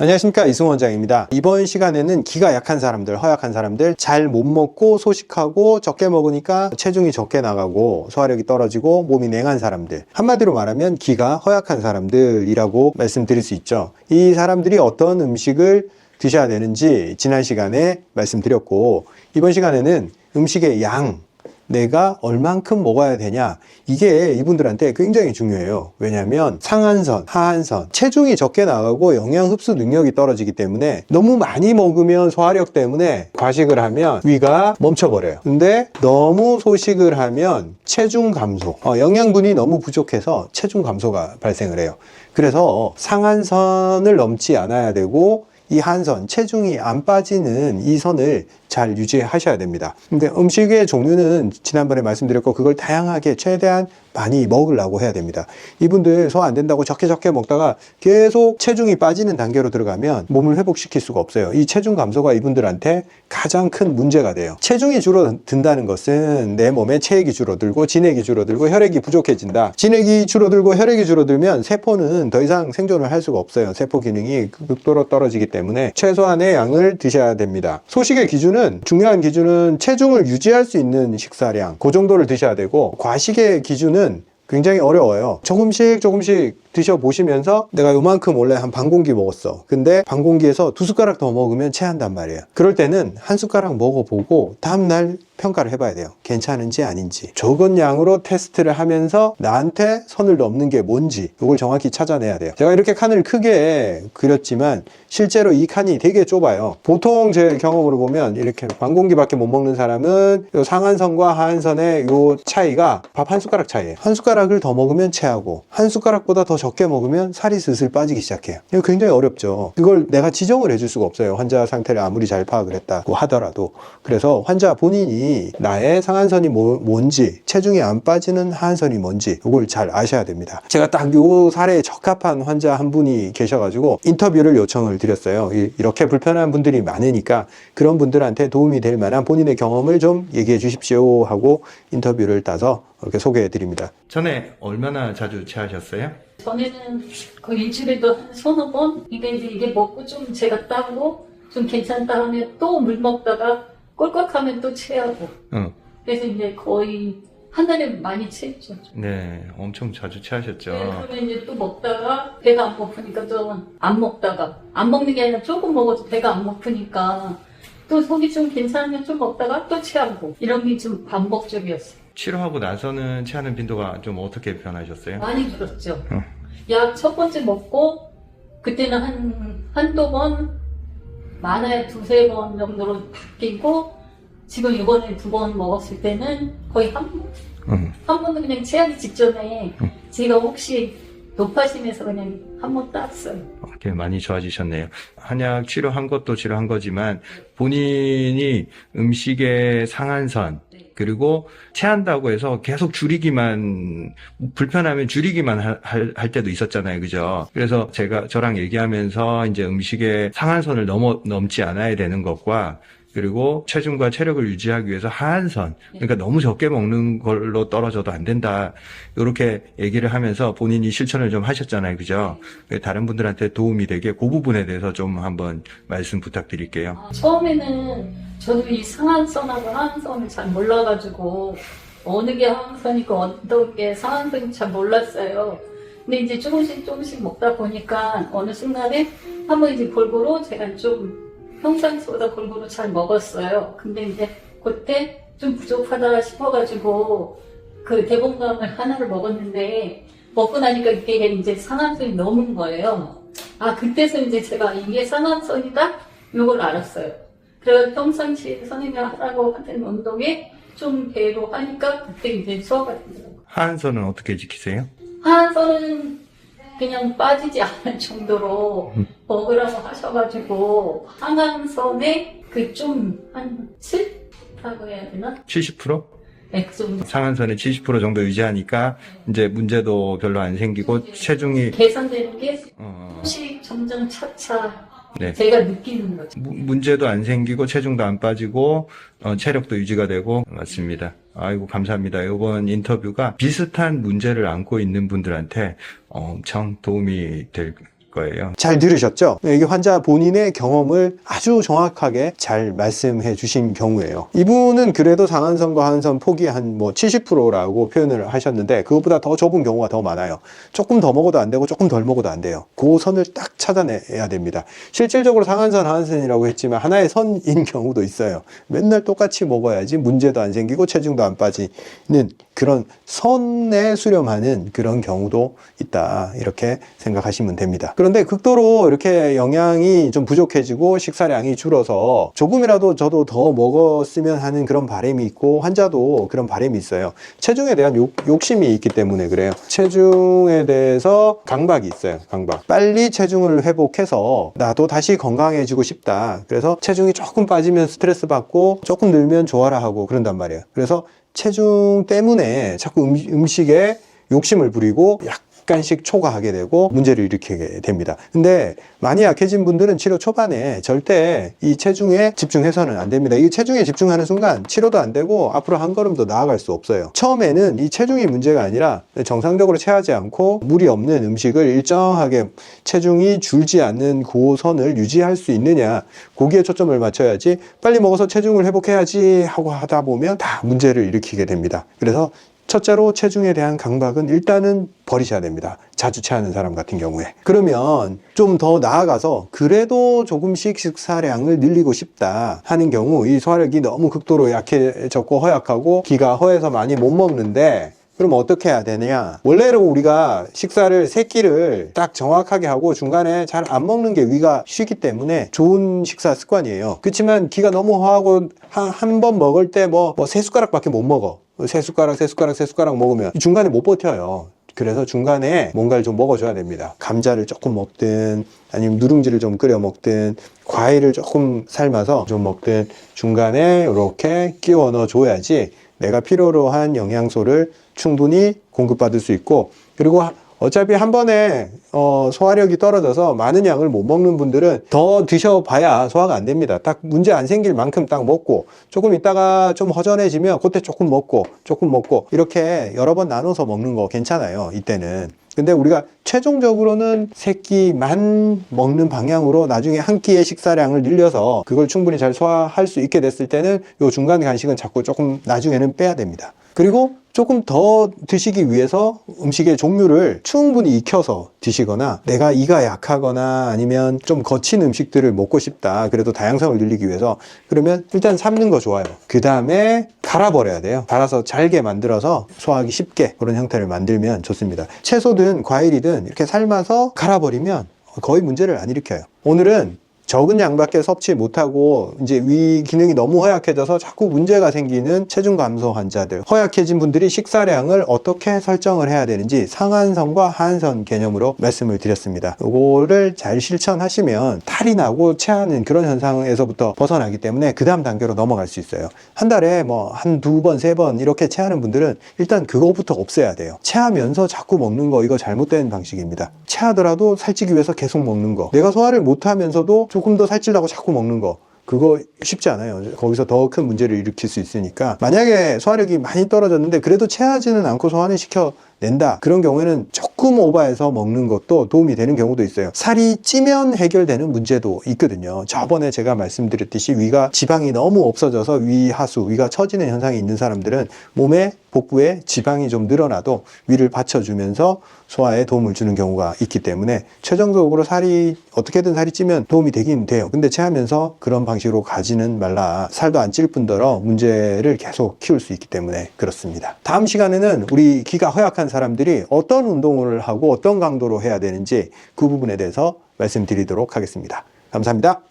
안녕하십니까, 이승원 원장입니다. 이번 시간에는 기가 약한 사람들, 허약한 사람들, 잘 못 먹고 소식하고 적게 먹으니까 체중이 적게 나가고 소화력이 떨어지고 몸이 냉한 사람들, 한마디로 말하면 기가 허약한 사람들이라고 말씀드릴 수 있죠. 이 사람들이 어떤 음식을 드셔야 되는지 지난 시간에 말씀드렸고, 이번 시간에는 음식의 양, 내가 얼만큼 먹어야 되냐, 이게 이분들한테 굉장히 중요해요. 왜냐하면 상한선, 하한선, 체중이 적게 나가고 영양 흡수 능력이 떨어지기 때문에 너무 많이 먹으면 소화력 때문에 과식을 하면 위가 멈춰버려요. 근데 너무 소식을 하면 체중 감소, 영양분이 너무 부족해서 체중 감소가 발생을 해요. 그래서 상한선을 넘지 않아야 되고, 이 한선, 체중이 안 빠지는 이 선을 잘 유지하셔야 됩니다. 근데 음식의 종류는 지난번에 말씀드렸고, 그걸 다양하게 최대한 많이 먹으려고 해야 됩니다. 이분들 소화 안 된다고 적게 먹다가 계속 체중이 빠지는 단계로 들어가면 몸을 회복시킬 수가 없어요. 이 체중 감소가 이분들한테 가장 큰 문제가 돼요. 체중이 줄어든다는 것은 내 몸에 체액이 줄어들고 진액이 줄어들고 혈액이 부족해진다. 진액이 줄어들고 혈액이 줄어들면 세포는 더 이상 생존을 할 수가 없어요. 세포 기능이 극도로 떨어지기 때문에 최소한의 양을 드셔야 됩니다. 소식의 기준은, 중요한 기준은 체중을 유지할 수 있는 식사량, 그 정도를 드셔야 되고, 과식의 기준은 굉장히 어려워요. 조금씩 드셔보시면서 내가 요만큼 원래 한 반 공기 먹었어. 근데 반 공기에서 2숟가락 더 먹으면 체한단 말이에요. 그럴 때는 한 숟가락 먹어보고 다음날 평가를 해봐야 돼요. 괜찮은지 아닌지. 적은 양으로 테스트를 하면서 나한테 선을 넘는 게 뭔지 이걸 정확히 찾아내야 돼요. 제가 이렇게 칸을 크게 그렸지만 실제로 이 칸이 되게 좁아요. 보통 제 경험으로 보면 이렇게 반 공기밖에 못 먹는 사람은 요 상한선과 하한선의 요 차이가 밥 한 숟가락 차이예요. 한 숟가락을 더 먹으면 체하고 한 숟가락보다 더 적게 먹으면 살이 슬슬 빠지기 시작해요. 이거 굉장히 어렵죠. 이걸 내가 지정을 해줄 수가 없어요. 환자 상태를 아무리 잘 파악을 했다고 하더라도. 그래서 환자 본인이 나의 상한선이 뭔지, 체중이 안 빠지는 하한선이 뭔지 이걸 잘 아셔야 됩니다. 제가 딱 요 사례에 적합한 환자 한 분이 계셔가지고 인터뷰를 요청을 드렸어요. 이렇게 불편한 분들이 많으니까 그런 분들한테 도움이 될 만한 본인의 경험을 좀 얘기해 주십시오 하고 인터뷰를 따서 이렇게 소개해 드립니다. 전에 얼마나 자주 체하셨어요? 전에는 거의 일주일에도 한 서너 번? 이게 먹고 좀 제가 따고 좀 괜찮다 하면 또 물 먹다가 꼴깍하면 또 체하고. 그래서 이제 거의 한 달에 많이 체했죠. 네, 엄청 자주 체하셨죠. 네, 그러면 이제 또 먹다가 배가 안 고프니까 좀 안 먹다가, 안 먹는 게 아니라 조금 먹어도 배가 안 고프니까 또 속이 좀 괜찮으면 좀 먹다가 또 체하고, 이런 게 좀 반복적이었어요. 치료하고 나서는 체하는 빈도가 좀 어떻게 변하셨어요? 많이 줄었죠. 약 첫 번째 먹고 그때는 한두 번, 많아야 두세 번 정도로 바뀌고, 지금 이번에 2번 먹었을 때는 거의 한 번도 그냥 체하기 직전에 제가 혹시 높아심에서 그냥 한 번 땄어요. 이렇게 많이 좋아지셨네요. 한약 치료한 것도 치료한 거지만 본인이 음식의 상한선, 그리고 체한다고 해서 계속 줄이기만, 불편하면 줄이기만 할 때도 있었잖아요. 그죠? 그래서 저랑 얘기하면서 이제 음식의 상한선을 넘지 않아야 되는 것과, 그리고 체중과 체력을 유지하기 위해서 하한선, 그러니까 너무 적게 먹는 걸로 떨어져도 안 된다, 이렇게 얘기를 하면서 본인이 실천을 좀 하셨잖아요. 그죠? 다른 분들한테 도움이 되게 그 부분에 대해서 좀 한번 말씀 부탁드릴게요. 처음에는 저도 이 상한선하고 하한선을 잘 몰라가지고 어느 게 하한선이고 어떤 게 상한선인지 잘 몰랐어요. 근데 이제 조금씩 먹다 보니까 어느 순간에 한번 이제 골고루 제가 좀 평상시보다 골고루 잘 먹었어요. 근데 이제 그때 좀 부족하다 싶어가지고 그 대봉감을 하나를 먹었는데, 먹고 나니까 이게 이제 상한선이 넘은 거예요. 아, 그때서 이제 제가 이게 상한선이다? 이걸 알았어요. 그래서 평상시에 선생님이 하라고 하는 운동에 좀 배로 하니까 그때 이제 수업가 되더라고요. 하한선은 어떻게 지키세요? 하한선은 그냥 빠지지 않을 정도로 먹으라고 하셔가지고, 하한선에 그 좀 한 7라고 해야 되나? 70%? 네, 그 정도. 상한선에 70% 정도 유지하니까 이제 문제도 별로 안 생기고 체중이 개선되는 게 조금씩 점점 차차 네. 제가 느끼는 거죠. 문제도 안 생기고 체중도 안 빠지고 체력도 유지가 되고. 맞습니다. 아이고 감사합니다. 이번 인터뷰가 비슷한 문제를 안고 있는 분들한테 엄청 도움이 될 거예요. 잘 들으셨죠? 이게 환자 본인의 경험을 아주 정확하게 잘 말씀해 주신 경우예요. 이분은 그래도 상한선과 하한선 폭이 한 70%라고 표현을 하셨는데 그것보다 더 좁은 경우가 더 많아요. 조금 더 먹어도 안 되고 조금 덜 먹어도 안 돼요. 그 선을 딱 찾아내야 됩니다. 실질적으로 상한선, 하한선이라고 했지만 하나의 선인 경우도 있어요. 맨날 똑같이 먹어야지 문제도 안 생기고 체중도 안 빠지는 그런 선에 수렴하는 그런 경우도 있다. 이렇게 생각하시면 됩니다. 그런데 극도로 이렇게 영양이 좀 부족해지고 식사량이 줄어서 조금이라도 저도 더 먹었으면 하는 그런 바람이 있고 환자도 그런 바람이 있어요. 체중에 대한 욕심이 있기 때문에 그래요. 체중에 대해서 강박이 있어요. 강박. 빨리 체중을 회복해서 나도 다시 건강해지고 싶다. 그래서 체중이 조금 빠지면 스트레스 받고 조금 늘면 좋아라 하고 그런단 말이에요. 그래서 체중 때문에 자꾸 음식에 욕심을 부리고 약간씩 초과하게 되고 문제를 일으키게 됩니다. 근데 많이 약해진 분들은 치료 초반에 절대 이 체중에 집중해서는 안 됩니다. 이 체중에 집중하는 순간 치료도 안 되고 앞으로 한 걸음 더 나아갈 수 없어요. 처음에는 이 체중이 문제가 아니라 정상적으로 체하지 않고 무리 없는 음식을 일정하게 체중이 줄지 않는 고선을 유지할 수 있느냐, 거기에 초점을 맞춰야지 빨리 먹어서 체중을 회복해야지 하고 하다 보면 다 문제를 일으키게 됩니다. 그래서 첫째로 체중에 대한 강박은 일단은 버리셔야 됩니다. 자주 체하는 사람 같은 경우에. 그러면 좀 더 나아가서 그래도 조금씩 식사량을 늘리고 싶다 하는 경우 이 소화력이 너무 극도로 약해졌고 허약하고 기가 허해서 많이 못 먹는데 그럼 어떻게 해야 되냐? 원래로 우리가 식사를 세 끼를 딱 정확하게 하고 중간에 잘 안 먹는 게 위가 쉬기 때문에 좋은 식사 습관이에요. 그렇지만 기가 너무 허하고 한 번 먹을 때 세 숟가락밖에 못 먹어. 세 숟가락 먹으면 중간에 못 버텨요. 그래서 중간에 뭔가를 좀 먹어줘야 됩니다. 감자를 조금 먹든 아니면 누룽지를 좀 끓여 먹든 과일을 조금 삶아서 좀 먹든 중간에 이렇게 끼워 넣어줘야지 내가 필요로 한 영양소를 충분히 공급받을 수 있고, 그리고 어차피 한 번에 소화력이 떨어져서 많은 양을 못 먹는 분들은 더 드셔봐야 소화가 안 됩니다. 딱 문제 안 생길 만큼 딱 먹고 조금 있다가 좀 허전해지면 그때 조금 먹고 이렇게 여러 번 나눠서 먹는 거 괜찮아요. 이때는. 근데 우리가 최종적으로는 세 끼만 먹는 방향으로 나중에 한 끼의 식사량을 늘려서 그걸 충분히 잘 소화할 수 있게 됐을 때는 요 중간 간식은 자꾸 조금 나중에는 빼야 됩니다. 그리고 조금 더 드시기 위해서 음식의 종류를 충분히 익혀서 드시거나 내가 이가 약하거나 아니면 좀 거친 음식들을 먹고 싶다, 그래도 다양성을 늘리기 위해서, 그러면 일단 삶는 거 좋아요. 그 다음에 갈아버려야 돼요. 갈아서 잘게 만들어서 소화하기 쉽게 그런 형태를 만들면 좋습니다. 채소든 과일이든 이렇게 삶아서 갈아버리면 거의 문제를 안 일으켜요. 오늘은 적은 양밖에 섭취 못하고 이제 위 기능이 너무 허약해져서 자꾸 문제가 생기는 체중 감소 환자들, 허약해진 분들이 식사량을 어떻게 설정을 해야 되는지 상한선과 하한선 개념으로 말씀을 드렸습니다. 이거를 잘 실천하시면 탈이 나고 체하는 그런 현상에서부터 벗어나기 때문에 그 다음 단계로 넘어갈 수 있어요. 한 달에 한 두 번, 세 번 이렇게 체하는 분들은 일단 그거부터 없애야 돼요. 체하면서 자꾸 먹는 거, 이거 잘못된 방식입니다. 체하더라도 살찌기 위해서 계속 먹는 거, 내가 소화를 못하면서도 조금 더 살찌려고 자꾸 먹는 거, 그거 쉽지 않아요. 거기서 더 큰 문제를 일으킬 수 있으니까, 만약에 소화력이 많이 떨어졌는데 그래도 체하지는 않고 소화는 시켜낸다, 그런 경우에는 조금 오버해서 먹는 것도 도움이 되는 경우도 있어요. 살이 찌면 해결되는 문제도 있거든요. 저번에 제가 말씀드렸듯이 위가 지방이 너무 없어져서 위하수, 위가 처지는 현상이 있는 사람들은 몸에 복부에 지방이 좀 늘어나도 위를 받쳐주면서 소화에 도움을 주는 경우가 있기 때문에 최종적으로 어떻게든 살이 찌면 도움이 되긴 돼요. 근데 체하면서 그런 방식으로 가지는 말라. 살도 안 찔 뿐더러 문제를 계속 키울 수 있기 때문에 그렇습니다. 다음 시간에는 우리 기가 허약한 사람들이 어떤 운동을 하고 어떤 강도로 해야 되는지 그 부분에 대해서 말씀드리도록 하겠습니다. 감사합니다.